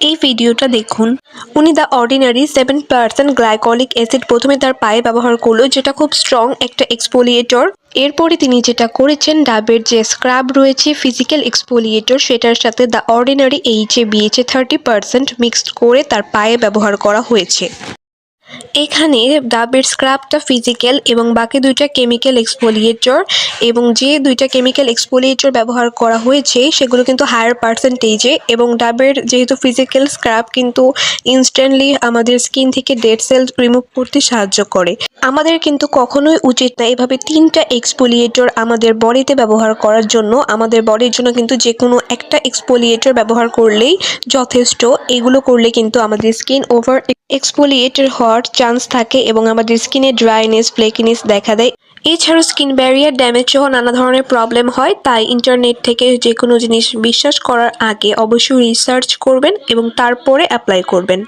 এই ভিডিওটা দেখুন। উনি দ্য অর্ডিনারি 7% গ্লাইকলিক অ্যাসিড প্রথমে তার পায়ে ব্যবহার করলো, যেটা খুব স্ট্রং একটা এক্সফোলিয়েটর। এরপরে তিনি যেটা করেছেন, ডাবের যে স্ক্রাব রয়েছে ফিজিক্যাল এক্সফোলিয়েটর, সেটার সাথে দ্য অর্ডিনারি BHA 30% মিক্সড করে তার পায়ে ব্যবহার করা হয়েছে। এখানে ডাবের স্ক্রাবটা ফিজিক্যাল এবং বাকি দুইটা কেমিক্যাল এক্সফোলিয়েটর, এবং যে দুইটা কেমিক্যাল এক্সফোলিয়েটর ব্যবহার করা হয়েছে সেগুলো কিন্তু হায়ার পার্সেন্টেজে, এবং ডাবের যেহেতু ফিজিক্যাল স্ক্রাব কিন্তু ইনস্ট্যান্টলি আমাদের স্কিন থেকে ডেড সেল রিমুভ করতে সাহায্য করে। আমাদের কিন্তু কখনোই উচিত না এভাবে 3টা এক্সফোলিয়েটর আমাদের বডিতে ব্যবহার করার জন্য। আমাদের বডির জন্য কিন্তু যে কোনো একটা এক্সফোলিয়েটর ব্যবহার করলেই যথেষ্ট। এগুলো করলে কিন্তু আমাদের স্কিন ওভার এক্সফোলিয়েটেড হওয়ার চান্স থাকে এবং আমাদের স্কিনে ড্রাইনেস, ফ্লেকিনেস দেখা দেয়। এছাড়াও স্কিন ব্যারিয়ার ড্যামেজ সহ নানা ধরনের প্রবলেম হয়। তাই ইন্টারনেট থেকে যে কোনো জিনিস বিশ্বাস করার আগে অবশ্যই রিসার্চ করবেন এবং তারপরে অ্যাপ্লাই করবেন।